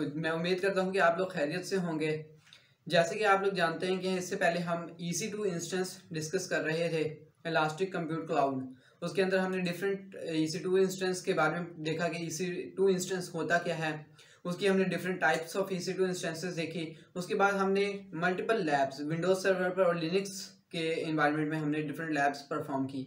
तो मैं उम्मीद करता हूँ कि आप लोग खैरियत से होंगे। जैसे कि आप लोग जानते हैं कि इससे पहले हम EC2 इंस्टेंस डिस्कस कर रहे थे, इलास्टिक कंप्यूट क्लाउड। उसके अंदर हमने डिफरेंट EC2 इंस्टेंस के बारे में देखा कि EC2 इंस्टेंस होता क्या है। उसकी हमने different types of EC2 instances देखी। उसके बाद हमने मल्टीपल लैब्स विंडोज सर्वर पर और लिनक्स के इन्वायरमेंट में हमने डिफरेंट लैब्स परफॉर्म की।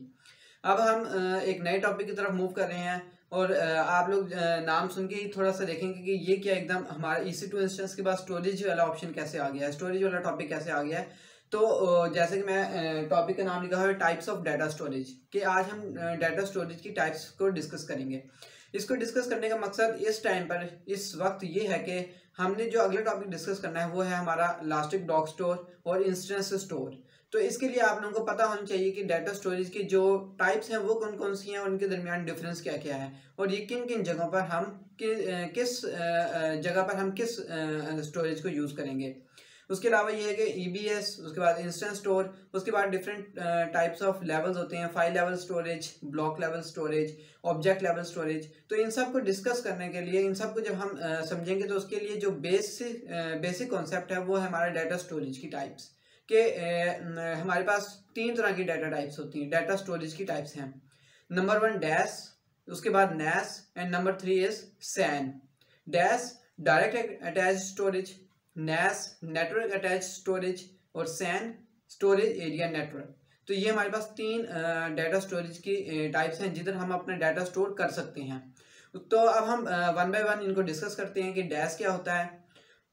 अब हम एक नए टॉपिक की तरफ मूव कर रहे हैं और आप लोग नाम सुन के ही थोड़ा सा देखेंगे कि ये क्या एकदम हमारा EC2 इंस्टेंस के बाद स्टोरेज वाला ऑप्शन कैसे आ गया है, स्टोरेज वाला टॉपिक कैसे आ गया है। तो जैसे कि मैं टॉपिक का नाम लिखा है टाइप्स ऑफ डाटा स्टोरेज, कि आज हम डाटा स्टोरेज की टाइप्स को डिस्कस करेंगे। इसको डिस्कस करने का मकसद इस टाइम पर इस वक्त ये है कि हमने जो अगला टॉपिक डिस्कस करना है वो है हमारा इलास्टिक ब्लॉक स्टोर और इंस्टेंस स्टोर। तो इसके लिए आप लोगों को पता होना चाहिए कि डाटा स्टोरेज की जो टाइप्स हैं वो कौन कौन सी हैं और उनके दरमियान डिफरेंस क्या क्या है और ये किन किन जगहों पर हम किस जगह पर हम किस स्टोरेज को यूज़ करेंगे। उसके अलावा ये है कि EBS, उसके बाद इंस्टेंस स्टोर, उसके बाद डिफरेंट टाइप्स ऑफ लेवल्स होते हैं, file level storage, block level storage, object level storage. तो इन सब को डिस्कस करने के लिए, इन सब को जब हम समझेंगे तो उसके लिए जो बेसिक कॉन्सेप्ट है वो है हमारा डाटा स्टोरेज की टाइप्स। कि हमारे पास 3 तरह की डाटा टाइप्स होती हैं, डाटा स्टोरेज की टाइप्स हैं। नंबर 1 डैश, उसके बाद NAS and number 3 is SAN। Dash direct attach storage, NAS network attach storage और SAN स्टोरेज एरिया नेटवर्क। तो ये हमारे पास 3 डाटा स्टोरेज की टाइप्स हैं जिधर हम अपना डाटा स्टोर कर सकते हैं। तो अब हम वन बाय वन इनको डिस्कस करते हैं कि डैश क्या होता है,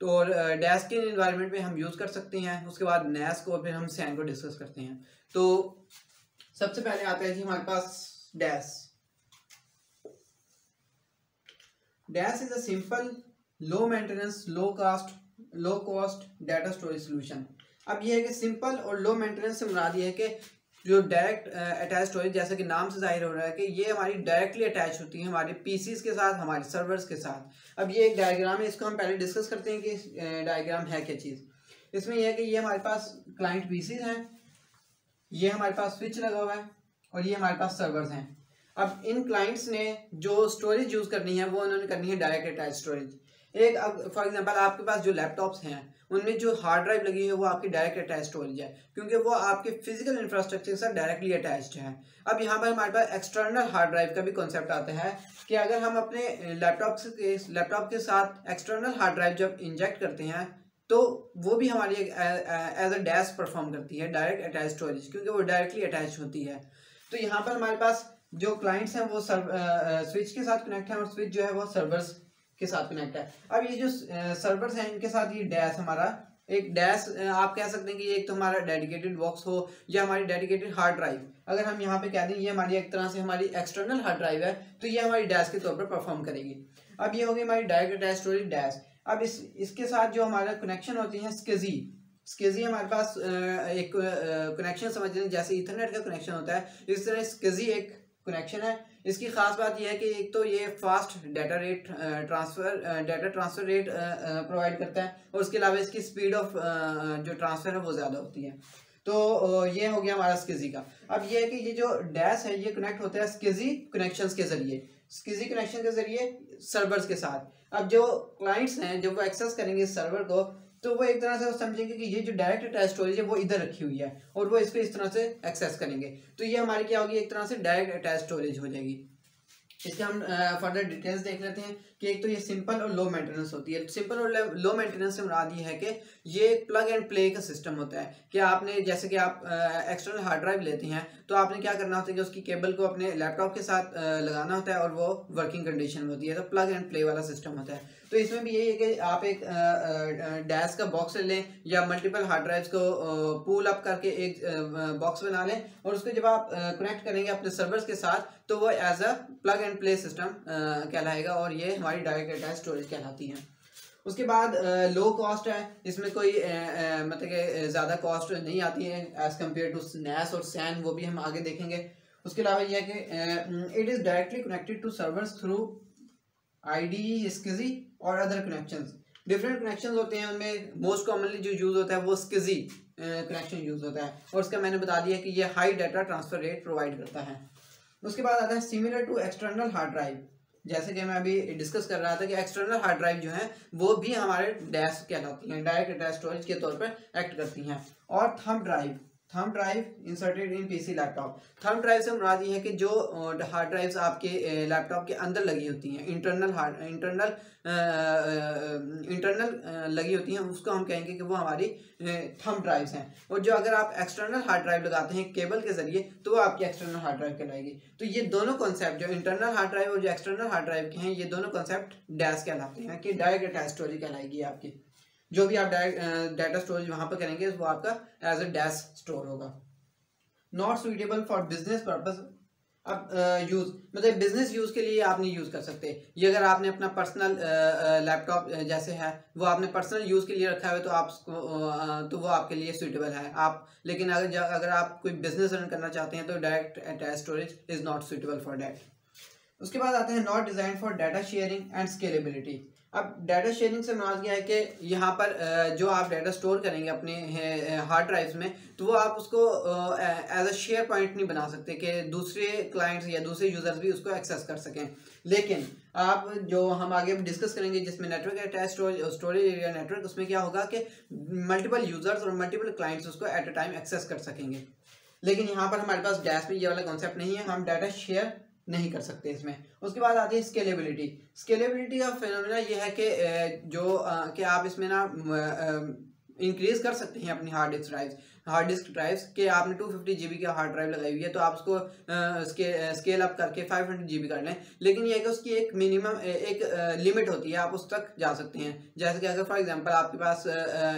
तो और डैश के इन्वायरमेंट में हम यूज़ कर सकते हैं। उसके बाद NAS को और फिर हम SAN को डिस्कस करते हैं। तो सबसे पहले आता है जी हमारे पास DAS. DAS is a simple low maintenance low cost data storage solution. अब ये है कि सिंपल और लो मेंटेनेंस से मुराद ये है कि जो डायरेक्ट अटैच स्टोरेज, जैसे कि नाम से जाहिर हो रहा है कि ये हमारी डायरेक्टली अटैच होती है हमारे PCs के साथ, हमारे सर्वर्स के साथ। अब ये एक डायग्राम है, इसको हम पहले डिस्कस करते हैं कि डायग्राम है क्या चीज़। इसमें यह है कि ये हमारे पास क्लाइंट PCs हैं, ये हमारे पास स्विच लगा हुआ है और ये हमारे पास सर्वर्स हैं। अब इन क्लाइंट्स ने जो स्टोरेज यूज़ करनी है वो उन्होंने करनी है डायरेक्ट अटैच स्टोरेज। एक अब फॉर एग्जांपल आपके पास जो लैपटॉप्स हैं उनमें जो हार्ड ड्राइव लगी है वो आपकी डायरेक्ट अटैच स्टोरेज है, क्योंकि वो आपके फिजिकल इंफ्रास्ट्रक्चर के साथ डायरेक्टली अटैच्ड है। अब यहाँ पर हमारे पास एक्सटर्नल हार्ड ड्राइव का भी कॉन्सेप्ट आता है कि अगर हम अपने लैपटॉप के साथ एक्सटर्नल हार्ड ड्राइव जब इंजेक्ट करते हैं तो वो भी हमारी एज अ डैश परफॉर्म करती है, डायरेक्ट अटैच स्टोरेज, क्योंकि वो डायरेक्टली अटैच होती है। तो यहाँ पर हमारे पास जो क्लाइंट्स हैं वो स्विच के साथ कनेक्ट है और स्विच जो है वो सर्वर्स के साथ कनेक्ट है। अब ये जो सर्वर्स हैं इनके साथ ये डैश हमारा एक डैश आप कह सकते हैं कि एक तो हमारा डेडिकेटेड बॉक्स हो या हमारी डेडिकेटेड हार्ड ड्राइव। अगर हम यहाँ पे कह दें ये हमारी एक तरह से हमारी एक्सटर्नल हार्ड ड्राइव है तो ये हमारी डैश के तौर पर परफॉर्म करेगी। अब ये होगी हमारी डायरेक्ट अटैच स्टोरेज डैश। अब इसके साथ जो हमारा कनेक्शन होती है SCSI हमारे पास एक कनेक्शन समझ लें, जैसे ईथरनेट का कनेक्शन होता है इस तरह SCSI एक कनेक्शन है। इसकी खास बात यह है कि एक तो ये fast data transfer rate provide करता है और उसके अलावा इसकी स्पीड ऑफ जो ट्रांसफर है वो ज़्यादा होती है। तो ये हो गया हमारा SCSI का। अब ये है कि ये जो डैश है ये कनेक्ट होता है SCSI कनेक्शंस के जरिए, SCSI कनेक्शन के जरिए सर्वर्स के साथ। अब जो क्लाइंट्स हैं जब वो एक्सेस करेंगे इस सर्वर को तो वो एक तरह से वो समझेंगे कि ये जो डायरेक्ट अटैच स्टोरेज है वो इधर रखी हुई है और वो इसको इस तरह से एक्सेस करेंगे। तो ये हमारी क्या होगी, एक तरह से डायरेक्ट अटैच स्टोरेज हो जाएगी। इसके हम फर्दर डिटेल्स देख लेते हैं कि एक तो ये सिंपल और लो मेंटेनेंस होती है। सिंपल और लो मेंटेनेंस से मुराद ये है कि ये एक प्लग एंड प्ले का सिस्टम होता है कि आपने जैसे कि आप एक्सटर्नल हार्ड ड्राइव लेते हैं तो आपने क्या करना होता है कि उसकी केबल को अपने लैपटॉप के साथ लगाना होता है और वो वर्किंग कंडीशन में होती है, तो प्लग एंड प्ले वाला सिस्टम होता है। तो इसमें भी यही है कि आप एक डैश का बॉक्स ले लें या मल्टीपल हार्ड ड्राइव्स को पूल अप करके एक बॉक्स बना लें और उसको जब आप कनेक्ट करेंगे अपने सर्वर्स के साथ तो वो as a plug and play system कहलाएगा और ये हमारी डायरेक्ट अटैच स्टोरेज कहलाती है। उसके बाद लो कॉस्ट है, इसमें कोई मतलब कि ज़्यादा कॉस्ट नहीं आती है एज़ कम्पेयर टू NAS और SAN, वो भी हम आगे देखेंगे। उसके अलावा यह है कि it is directly connected to servers through IDE SCSI और अदर कनेक्शंस। डिफरेंट कनेक्शंस होते हैं, उनमें मोस्ट कॉमनली जो यूज़ होता है वो SCSI कनेक्शन यूज़ होता है और उसका मैंने बता दिया कि ये high data transfer rate provide करता है। उसके बाद आता है similar to external hard drive. जैसे कि मैं अभी डिस्कस कर रहा था कि एक्सटर्नल हार्ड ड्राइव जो है वो भी हमारे डैश कहलाती हैं, डायरेक्ट अटैच स्टोरेज के तौर पर एक्ट करती हैं। और thumb drive inserted in PC laptop. Thumb drive से मुराद ये है कि जो हार्ड ड्राइव्स आपके लैपटॉप के अंदर लगी होती हैं, इंटरनल लगी होती हैं, उसको हम कहेंगे कि वो हमारी थंब ड्राइव्स हैं। और जो अगर आप एक्सटर्नल हार्ड ड्राइव लगाते हैं केबल के जरिए तो वो आपकी एक्सटर्नल हार्ड ड्राइव कहलाएगी। तो ये दोनों कॉन्सेप्ट, जो इंटरनल हार्ड ड्राइव और जो एक्सटर्नल हार्ड ड्राइव के हैं, ये दोनों कॉन्सेप्ट डैश कहलाते हैं कि डायरेक्ट अटैच स्टोरेज कहलाएगी आपकी। जो भी आप डाटा स्टोरेज वहां पर करेंगे वो आपका एज अ डैश स्टोर होगा। Not suitable for business purpose. अब यूज मतलब बिजनेस यूज के लिए आप नहीं यूज कर सकते ये। अगर आपने अपना पर्सनल लैपटॉप जैसे है वो आपने पर्सनल यूज के लिए रखा है तो आप तो वो आपके लिए सुइटेबल है आप। लेकिन अगर आप कोई बिजनेस रन करना चाहते हैं तो direct attach storage is not suitable for that. उसके बाद आते हैं not design for data sharing and scalability. अब डाटा शेयरिंग से मुराद क्या है कि यहाँ पर जो आप डाटा स्टोर करेंगे अपने हार्ड ड्राइव्स में तो वो आप उसको एज अ शेयर पॉइंट नहीं बना सकते कि दूसरे क्लाइंट्स या दूसरे यूजर्स भी उसको एक्सेस कर सकें। लेकिन आप जो हम आगे डिस्कस करेंगे जिसमें network attach storage area network, उसमें क्या होगा कि मल्टीपल यूजर्स और मल्टीपल क्लाइंट्स उसको एट अ टाइम एक्सेस कर सकेंगे। लेकिन यहाँ पर हमारे पास डैश में ये वाला कॉन्सेप्ट नहीं है, हम डाटा शेयर नहीं कर सकते इसमें। उसके बाद आती है स्केलेबिलिटी। स्केलेबिलिटी का फिनोमेना ये है कि कि आप इसमें ना इंक्रीज कर सकते हैं अपनी हार्ड डिस्क ड्राइव्स के। आपने 250 GB की हार्ड ड्राइव लगाई हुई है तो आप उसको स्केल अप करके 500 GB कर लें। लेकिन ये है कि उसकी एक मिनिमम एक लिमिट होती है, आप उस तक जा सकते हैं। जैसे कि अगर फॉर एग्जांपल आपके पास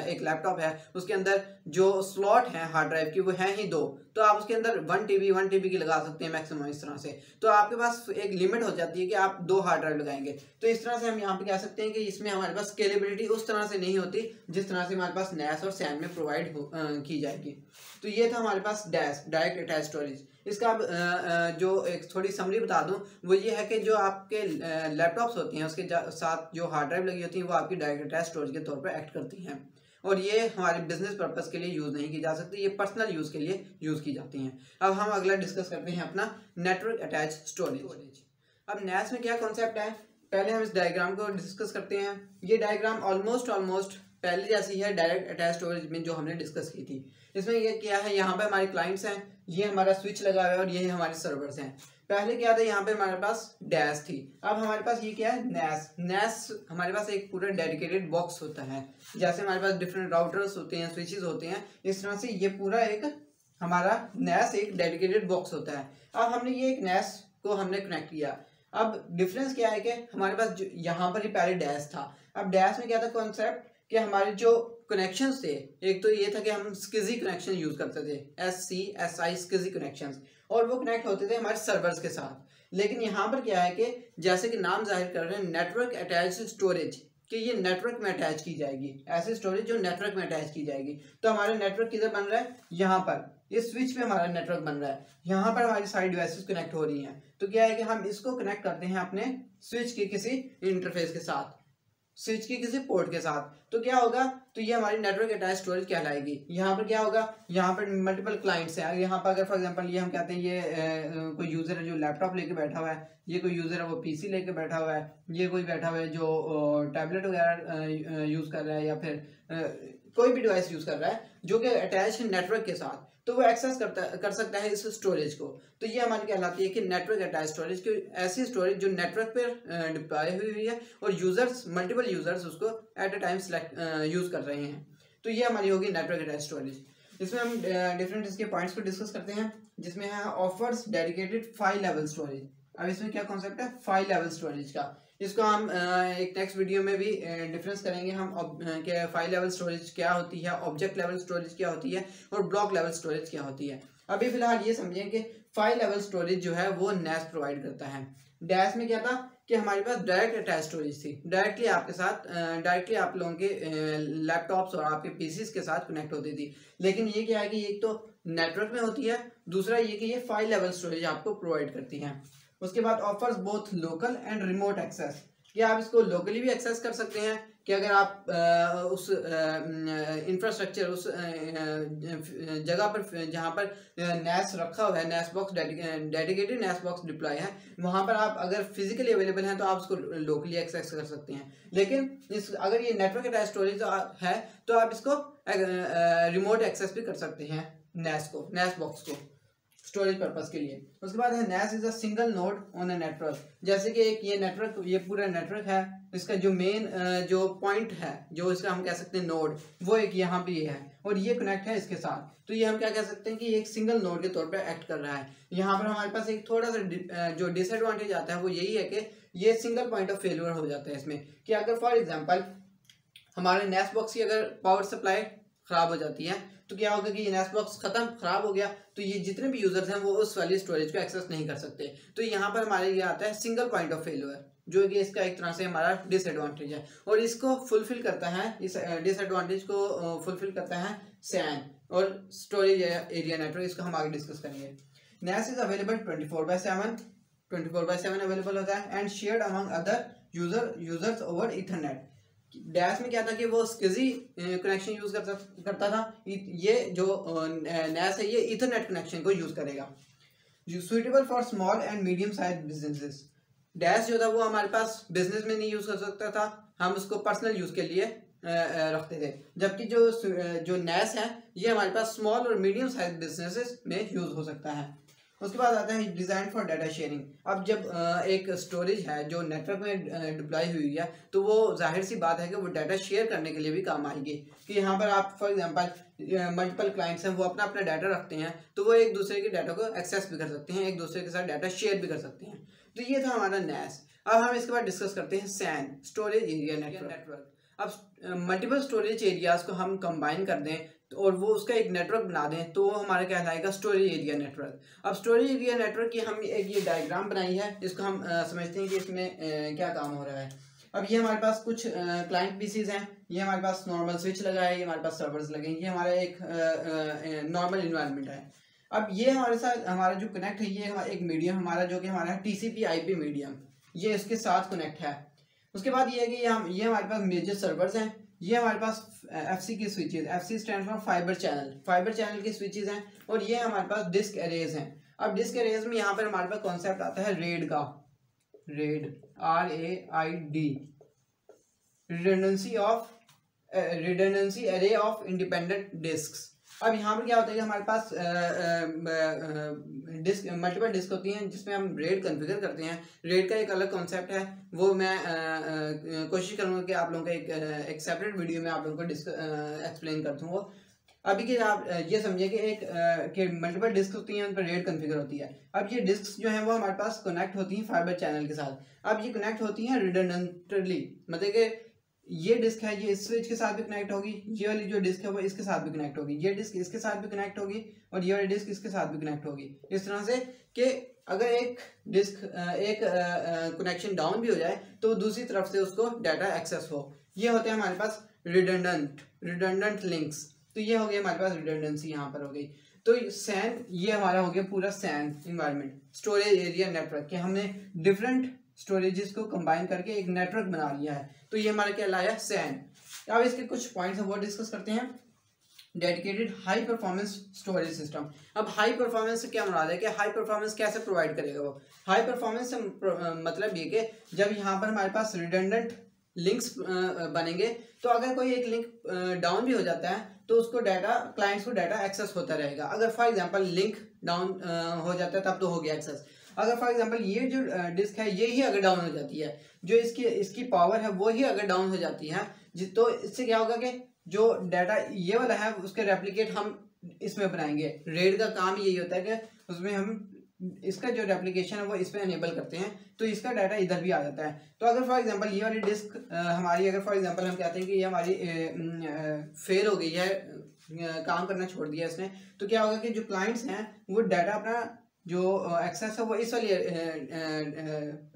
एक लैपटॉप है, उसके अंदर जो स्लॉट है हार्ड ड्राइव की वो है ही 2, तो आप उसके अंदर 1 TB की लगा सकते हैं मैक्सिमम इस तरह से। तो आपके पास एक लिमिट हो जाती है कि आप 2 हार्ड ड्राइव लगाएंगे। तो इस तरह से हम यहाँ पे कह सकते हैं कि इसमें हमारे पास स्केलेबिलिटी उस तरह से नहीं होती जिस तरह से हमारे पास NAS और SAN में प्रोवाइड की जाएगी। तो ये था हमारे पास डायरेक्ट अटैच स्टोरेज। इसका जो एक थोड़ी समरी बता दूं वो ये है कि जो आपके लैपटॉप्स होती हैं उसके साथ जो हार्ड ड्राइव लगी होती हैं वो आपकी डायरेक्ट अटैच स्टोरेज के तौर पर एक्ट करती हैं और ये हमारे बिजनेस पर्पस के लिए यूज नहीं की जा सकती, ये पर्सनल यूज के लिए यूज की जाती हैं। अब हम अगला डिस्कस करते हैं अपना नेटवर्क अटैच स्टोरेज। अब NAS में क्या कॉन्सेप्ट है, पहले हम इस डायग्राम को डिस्कस करते हैं। ये डायग्राम ऑलमोस्ट पहले जैसी है डायरेक्ट अटैच स्टोरेज में जो हमने डिस्कस की थी। इसमें ये क्या है, यहाँ पे हमारे क्लाइंट्स हैं, ये हमारा स्विच लगा हुआ है और ये हमारे सर्वर्स हैं। पहले क्या था, यहाँ पे हमारे पास डैश थी, अब हमारे पास ये क्या है, NAS हमारे पास एक पूरा डेडिकेटेड बॉक्स होता है। जैसे हमारे पास डिफरेंट राउटर्स होते हैं, स्विचेस होते हैं, इस तरह से ये पूरा एक हमारा NAS एक डेडिकेटेड बॉक्स होता है। अब हमने ये एक NAS को हमने कनेक्ट किया। अब डिफरेंस क्या है कि हमारे पास यहाँ पर ही पहले डैश था। अब डैश में क्या था कॉन्सेप्ट कि हमारे जो कनेक्शंस थे, एक तो ये था कि हम स्किजी कनेक्शन यूज करते थे, SCSI स्किजी कनेक्शंस, और वो कनेक्ट होते थे हमारे सर्वर्स के साथ। लेकिन यहाँ पर क्या है कि जैसे कि नाम जाहिर कर रहे हैं नेटवर्क अटैच स्टोरेज, कि ये नेटवर्क में अटैच की जाएगी, ऐसी स्टोरेज जो नेटवर्क में अटैच की जाएगी। तो हमारा नेटवर्क किधर बन रहा है, यहाँ पर इस स्विच पे हमारा नेटवर्क बन रहा है, यहाँ पर हमारी सारी डिवाइसेस कनेक्ट हो रही हैं। तो क्या है कि हम इसको कनेक्ट करते हैं अपने स्विच के किसी इंटरफेस के साथ, स्विच की किसी पोर्ट के साथ। तो क्या होगा, तो ये हमारी नेटवर्क अटैच स्टोरेज कहलाएगी। यहाँ पर क्या होगा, यहाँ पर मल्टीपल क्लाइंट्स हैं। यहाँ पर अगर फॉर एग्जांपल ये हम कहते हैं ये कोई यूजर है जो लैपटॉप लेके बैठा हुआ है, ये कोई यूजर है वो PC लेके बैठा हुआ है, ये कोई बैठा हुआ है जो टैबलेट वगैरह यूज कर रहा है या फिर कोई भी डिवाइस यूज कर रहा है जो कि अटैच है नेटवर्क के साथ, तो वो एक्सेस कर सकता है इस स्टोरेज को। तो ये हमारी कहलाती है कि नेटवर्क अटैच स्टोरेज, की ऐसी स्टोरेज जो नेटवर्क पर डिप्लॉय हुई है और यूजर्स मल्टीपल यूजर्स उसको एट अ टाइम यूज कर रहे हैं। तो ये हमारी होगी नेटवर्क अटैच स्टोरेज। इसमें हम डिफरेंट इसके पॉइंट्स को डिस्कस करते हैं, जिसमें है offers dedicated file level storage. अब इसमें क्या कॉन्सेप्ट है फाइल लेवल स्टोरेज का, इसको हम एक नेक्स्ट वीडियो में भी डिफरेंस करेंगे हम कि फाइल लेवल स्टोरेज क्या होती है, ऑब्जेक्ट लेवल स्टोरेज क्या होती है और ब्लॉक लेवल स्टोरेज क्या होती है। अभी फिलहाल ये समझें कि फाइल लेवल स्टोरेज जो है वो NAS प्रोवाइड करता है। डैश में क्या था कि हमारे पास डायरेक्ट अटैच स्टोरेज थी, डायरेक्टली आपके साथ डायरेक्टली आप लोगों के लैपटॉप्स और आपके PCs के साथ कनेक्ट होती थी। लेकिन ये क्या है कि एक तो नेटवर्क में होती है, दूसरा ये कि ये फाइल लेवल स्टोरेज आपको प्रोवाइड करती है। उसके बाद offers both local and remote access, कि आप इसको लोकली भी एक्सेस कर सकते हैं कि अगर आप उस इंफ्रास्ट्रक्चर उस जगह पर जहाँ पर NAS रखा हुआ है, NAS box dedicated NAS box deploy है, वहाँ पर आप अगर फिजिकली अवेलेबल हैं तो आप उसको लोकली एक्सेस कर सकते हैं। लेकिन अगर ये नेटवर्क अटैच स्टोरेज है तो आप इसको रिमोट एक्सेस भी कर सकते हैं NAS बॉक्स को स्टोरेज पर्पस के लिए। उसके बाद है NAS is a single node on a network. जैसे कि एक ये पूरा नेटवर्क है, इसका जो मेन जो पॉइंट है, जो इसका हम कह सकते हैं नोड, वो एक यहाँ पे ये है और ये कनेक्ट है इसके साथ। तो ये हम क्या कह सकते हैं कि ये एक सिंगल नोड के तौर पर एक्ट कर रहा है। यहाँ पर हमारे पास एक थोड़ा सा जो डिसएडवांटेज आता है वो यही है कि ये सिंगल पॉइंट ऑफ फेलियर हो जाता है इसमें, कि अगर फॉर एग्जाम्पल हमारे NAS बॉक्स की अगर पावर सप्लाई खराब हो जाती है तो क्या होगा कि ये NAS बॉक्स खराब हो गया तो ये जितने भी यूजर्स हैं वो उस वाली स्टोरेज को एक्सेस नहीं कर सकते। तो यहाँ पर हमारे ये आता है सिंगल पॉइंट ऑफ फेलियर, जो कि इसका एक तरह से हमारा डिसएडवांटेज है। और इसको फुलफिल करता है, इस डिसएडवांटेज को फुलफिल करता है SAN और स्टोरेज एरिया नेटवर्क। इसको हम आगे डिस्कस करेंगे। NAS इज अवेलेबल 24/7 अवेलेबल होता है and shared among other users over Ethernet. Dash में क्या था कि वो SCSI कनेक्शन यूज करता था, ये जो NAS है ये ईथरनेट कनेक्शन को यूज करेगा। Suitable for small and medium size businesses. Dash जो था वो हमारे पास बिजनेस में नहीं यूज कर सकता था, हम उसको पर्सनल यूज के लिए रखते थे, जबकि जो NAS है ये हमारे पास स्मॉल और मीडियम साइज बिजनेसेस में यूज हो सकता है। उसके बाद आता है डिज़ाइन फॉर डाटा शेयरिंग। अब जब एक स्टोरेज है जो नेटवर्क में डिप्लॉय हुई है तो वो जाहिर सी बात है कि वो डाटा शेयर करने के लिए भी काम आएगी, कि यहाँ पर आप फॉर एग्जांपल मल्टीपल क्लाइंट्स हैं, वो अपना डाटा रखते हैं तो वो एक दूसरे के डाटा को एक्सेस भी कर सकते हैं, एक दूसरे के साथ डाटा शेयर भी कर सकते हैं। तो ये था हमारा NAS। अब हम इसके बाद डिस्कस करते हैं SAN, स्टोरेज एरिया नेटवर्क। अब मल्टीपल स्टोरेज एरियाज को हम कंबाइन कर दें और वो उसका एक नेटवर्क बना दें तो वो हमारा कहलाएगा स्टोरेज एरिया नेटवर्क। अब स्टोरेज एरिया नेटवर्क की हम एक ये डायग्राम बनाई है, इसको हम समझते हैं कि इसमें क्या काम हो रहा है। अब ये हमारे पास कुछ क्लाइंट पीसीज हैं, ये हमारे पास नॉर्मल स्विच लगा है, ये हमारे पास सर्वर्स लगे हैं, ये हमारा एक नॉर्मल इन्वायरमेंट है। अब ये हमारे साथ हमारा जो कनेक्ट है ये एक मीडियम हमारा जो कि हमारा TCP/IP मीडियम, ये इसके साथ कनेक्ट है। उसके बाद ये है कि ये हमारे पास मेजर सर्वर्स हैं, ये हमारे पास FC की switches, FC stand for fibre channel की स्विचेज हैं, और ये हमारे पास डिस्क एरेज हैं। अब डिस्क एरेज में यहाँ पर हमारे पास कॉन्सेप्ट आता है RAID का, RAID, redundancy array of independent disks. अब यहाँ पर क्या होता है कि हमारे पास मल्टीपल डिस्क होती हैं जिसमें हम RAID कॉन्फ़िगर करते हैं। RAID का एक अलग कॉन्सेप्ट है, वो मैं कोशिश करूँगा कि आप लोगों का एक सेपरेट वीडियो में आप लोगों को एक्सप्लेन कर दूँ। वो अभी कि आप ये समझिए कि कि मल्टीपल डिस्क होती हैं, उन पर RAID कॉन्फ़िगर होती है। अब ये डिस्क जो हैं वो हमारे पास कनेक्ट होती हैं फाइबर चैनल के साथ। अब ये कनेक्ट होती हैं रिडंडेंटली, मतलब कि ये डिस्क है ये इस स्विच के साथ भी कनेक्ट होगी, ये वाली जो डिस्क है वो इसके साथ भी कनेक्ट होगी, ये डिस्क इसके साथ भी कनेक्ट होगी और ये वाली डिस्क इसके साथ भी कनेक्ट होगी। इस तरह से कि अगर एक डिस्क एक कनेक्शन डाउन भी हो जाए तो दूसरी तरफ से उसको डाटा एक्सेस हो। ये होते हैं हमारे पास रिडंडेंट लिंक्स। तो ये हो गया हमारे पास रिडंडेंसी यहाँ पर हो गई। तो SAN ये हमारा हो गया पूरा SAN environment, storage area network, कि हमने डिफरेंट स्टोरेजेस को कंबाइन करके एक नेटवर्क बना लिया है। तो ये हमारा क्या लाया SAN। अब इसके कुछ पॉइंट्स हैं वो डिस्कस करते हैं। Dedicated high performance storage system. अब हाई परफॉर्मेंस से क्या मुराद है कि हाई परफॉर्मेंस कैसे प्रोवाइड करेगा वो। हाई परफॉर्मेंस से मतलब ये कि जब यहाँ पर हमारे पास रिडंडेंट लिंक्स बनेंगे तो अगर कोई एक लिंक डाउन भी हो जाता है तो उसको क्लाइंट्स को डाटा एक्सेस होता रहेगा। अगर फॉर एग्जांपल लिंक डाउन हो जाता है तब तो हो गया एक्सेस। अगर फॉर एग्जांपल ये जो डिस्क है ये ही अगर डाउन हो जाती है, जो इसकी पावर है वो ही अगर डाउन हो जाती है, तो इससे क्या होगा कि जो डाटा ये वाला है उसके रेप्लिकेट हम इसमें बनाएंगे। RAID का काम यही होता है कि उसमें हम इसका जो रेप्लिकेशन है वो इस पर एनेबल करते हैं तो इसका डाटा इधर भी आ जाता है। तो अगर फॉर एग्जांपल ये वाली डिस्क हमारी, अगर फॉर एग्जांपल हम कहते हैं कि ये हमारी फेल हो गई है, काम करना छोड़ दिया इसने, तो क्या होगा कि जो क्लाइंट्स हैं वो डाटा अपना जो एक्सेस है वो इस वाली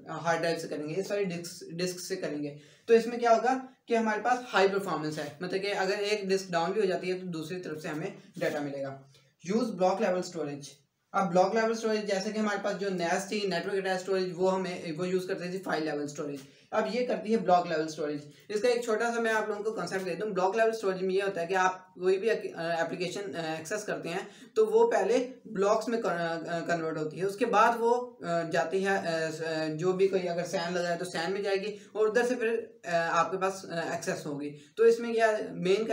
हार्ड ड्राइव से करेंगे, इस वाली डिस्क से करेंगे। तो इसमें क्या होगा कि हमारे पास हाई परफॉर्मेंस है, मतलब कि अगर एक डिस्क डाउन भी हो जाती है तो दूसरी तरफ से हमें डाटा मिलेगा। U's block level storage. अब ब्लॉक लेवल स्टोरेज जैसे कि हमारे पास जो NAS थी, नेटवर्क अटैच स्टोरेज, वो यूज़ करते थे फाइल लेवल स्टोरेज। अब ये करती है ब्लॉक लेवल स्टोरेज। इसका एक छोटा सा मैं आप लोगों को कंसेप्ट देता हूँ। ब्लॉक लेवल स्टोरेज में ये होता है कि आप कोई भी एप्लीकेशन एक्सेस करते हैं तो वो पहले ब्लॉक्स में कन्वर्ट होती है, उसके बाद वो जाती है, जो भी कोई अगर सैन लगा है तो सैन में जाएगी और उधर से फिर आपके पास एक्सेस होगी। तो इसमें क्या मेन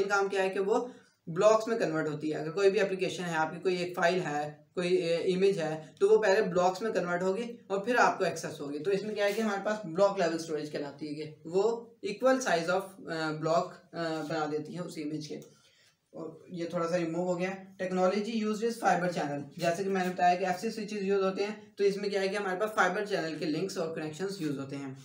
काम क्या है कि वो ब्लॉक्स में कन्वर्ट होती है। अगर कोई भी एप्लीकेशन है, आपकी कोई एक फाइल है, कोई इमेज है, तो वो पहले ब्लॉक्स में कन्वर्ट होगी और फिर आपको एक्सेस होगी। तो इसमें क्या है कि हमारे पास ब्लॉक लेवल स्टोरेज कहलाती है कि वो इक्वल साइज ऑफ ब्लॉक बना देती है उस इमेज के। और ये थोड़ा सा रिमूव हो गया। Technology use is fibre channel. जैसे कि मैंने बताया कि FC स्विचेस यूज होते हैं, तो इसमें क्या है कि हमारे पास फाइबर चैनल के लिंक्स और कनेक्शंस यूज होते हैं।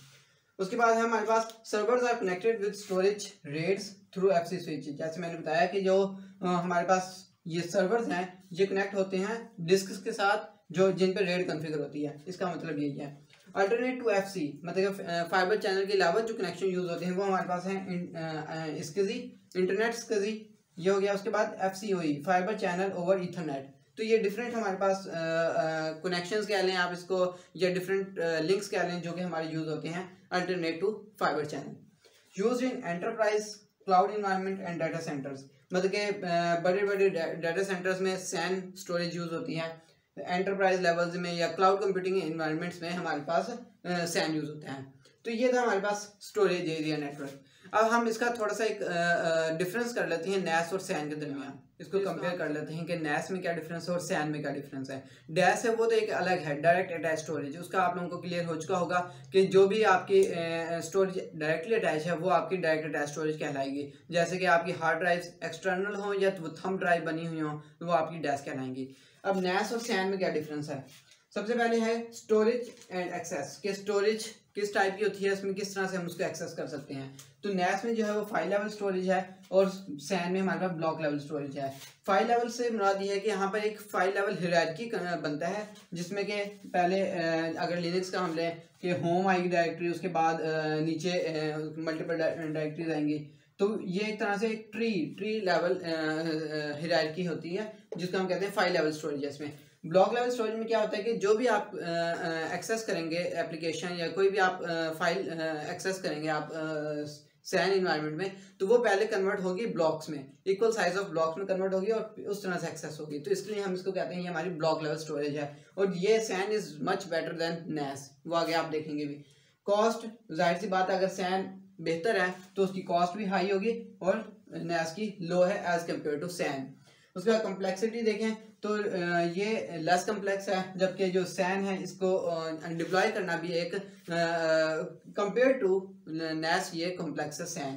उसके बाद है हमारे पास servers are connected with storage RAIDs through FC switch. जैसे मैंने बताया कि जो हमारे पास ये सर्वर्स हैं ये कनेक्ट होते हैं डिस्क के साथ जो जिन पे रेड कॉन्फ़िगर होती है। इसका मतलब यही है। अल्टरनेट टू FC मतलब फाइबर चैनल के अलावा जो कनेक्शन यूज होते हैं वो हमारे पास हैं SCSI, इंटरनेट SCSI, ये हो गया। उसके बाद FCOE, fibre channel over Ethernet. तो ये डिफरेंट हमारे पास कनेक्शंस कह लें आप इसको, या डिफरेंट लिंक्स कह लें जो कि हमारे यूज होते हैं alternate to fibre channel. Use in enterprise cloud environment and data centres, मतलब कि बड़े बड़े डाटा सेंटर्स में सैन स्टोरेज यूज होती है। एंटरप्राइज लेवल्स में या क्लाउड कंप्यूटिंग इन्वायरमेंट्स में हमारे पास सैन यूज होता है। तो ये था हमारे पास स्टोरेज एरिया नेटवर्क। अब हम इसका थोड़ा सा एक डिफरेंस कर लेते हैं NAS और सैन के दरमियान। इसको कंपेयर कर लेते हैं कि NAS में क्या डिफरेंस है और सैन में क्या डिफरेंस है। डैश है वो तो एक अलग है, डायरेक्ट अटैच स्टोरेज। उसका आप लोगों को क्लियर हो चुका होगा कि जो भी आपकी स्टोरेज डायरेक्टली अटैच है वो आपकी डायरेक्ट अटैच स्टोरेज कहलाएगी। जैसे कि आपकी हार्ड ड्राइव एक्सटर्नल हो या तो थंब ड्राइव बनी हुई हो तो वो आपकी डैश कहलाएंगी। अब NAS और सैन में क्या डिफरेंस है? सबसे पहले है स्टोरेज एंड एक्सेस, कि स्टोरेज किस टाइप की होती है, इसमें किस तरह से हम उसको एक्सेस कर सकते हैं। तो NAS में जो है वो फाइल लेवल स्टोरेज है और सैन में हमारे पास ब्लॉक लेवल स्टोरेज है। फाइल लेवल से मुराद ये है कि यहाँ पर एक फाइल लेवल हायरार्की बनता है, जिसमें कि पहले अगर लिनक्स का हम लें कि होम आएगी डायरेक्टरी, उसके बाद नीचे मल्टीपल डायरेक्टरीज आएंगी। तो ये एक तरह से एक ट्री लेवल हायरार्की होती है जिसको हम कहते हैं फाइल लेवल स्टोरेज। इसमें ब्लॉक लेवल स्टोरेज में क्या होता है कि जो भी आप एक्सेस करेंगे एप्लीकेशन या कोई भी आप फाइल एक्सेस करेंगे आप सैन इन्वायरमेंट में, तो वो पहले कन्वर्ट होगी ब्लॉक्स में, इक्वल साइज ऑफ ब्लॉक्स में कन्वर्ट होगी और उस तरह से एक्सेस होगी। तो इसके लिए हम इसको कहते हैं ये हमारी ब्लॉक लेवल स्टोरेज है। और ये SAN is much better than NAS, वो आगे आप देखेंगे भी। कॉस्ट, जाहिर सी बात है अगर सैन बेहतर है तो उसकी कॉस्ट भी हाई होगी और NAS की लो है एज कम्पेयर टू सैन। उसके बाद कम्प्लेक्सिटी देखें तो ये लेस कम्प्लेक्स है, जबकि जो सैन है इसको डिप्लॉय करना भी एक कंपेयर टू NAS ये कम्प्लेक्स है सैन।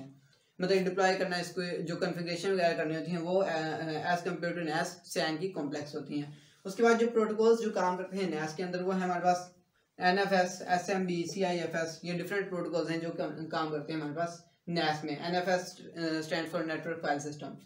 मतलब डिप्लॉय करना, इसको जो कॉन्फ़िगरेशन वगैरह करनी होती हैं वो as compare to NAS SAN की कॉम्प्लेक्स होती हैं। उसके बाद जो प्रोटोकॉल्स जो काम करते हैं NAS के अंदर वो है हमारे पास NFS, SMB, CIFS, ये डिफरेंट प्रोटोकॉल्स हैं जो काम करते हैं हमारे पास NAS में। NFS stand for network file system.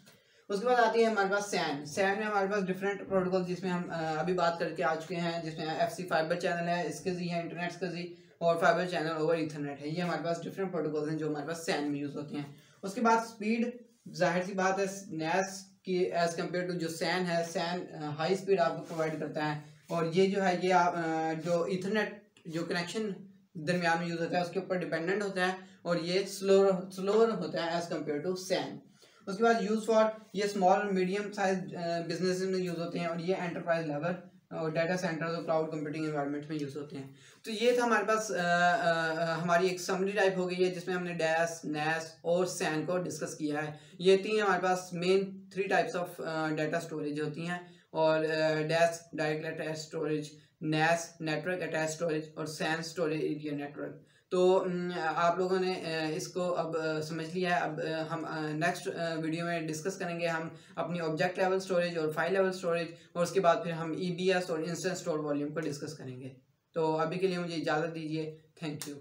उसके बाद आती है हमारे पास सैन। सैन में हमारे पास डिफरेंट प्रोटोकॉल जिसमें हम अभी बात करके आ चुके हैं, जिसमें FC फाइबर चैनल है, SCSI है, इंटरनेट SCSI और फाइबर चैनल ओवर ईथरनेट है। ये हमारे पास डिफरेंट प्रोटोकॉल हैं जो हमारे पास सैन में यूज होते हैं। उसके बाद स्पीड, जाहिर सी बात है NAS की एज कम्पेयर टू जो सैन है, सैन हाई स्पीड आपको प्रोवाइड करता है। और ये जो है ये जो ईथरनेट जो कनेक्शन दरमियान में यूज होता है उसके ऊपर डिपेंडेंट होता है और ये स्लोअर होता है एज कम्पेयर टू सैन। उसके बाद यूज फॉर, ये स्मॉल और मीडियम साइज बिजनेस में यूज होते हैं और ये एंटरप्राइज लेवल और डाटा सेंटर्स और क्लाउड कंप्यूटिंग एनवायरनमेंट में यूज होते हैं। तो ये था हमारे पास हमारी एक समरी टाइप हो गई है जिसमें हमने डैश, NAS और सैन को डिस्कस किया है। ये तीन हमारे पास main 3 types of data storage होती हैं, और DAS direct attach storage, NAS network attach storage और सैन स्टोरेज एरिया नेटवर्क। तो आप लोगों ने इसको अब समझ लिया है। अब हम नेक्स्ट वीडियो में डिस्कस करेंगे हम अपनी ऑब्जेक्ट लेवल स्टोरेज और फाइल लेवल स्टोरेज, और उसके बाद फिर हम EBS और इंस्टेंट स्टोर वॉल्यूम को डिस्कस करेंगे। तो अभी के लिए मुझे इजाज़त दीजिए। Thank you.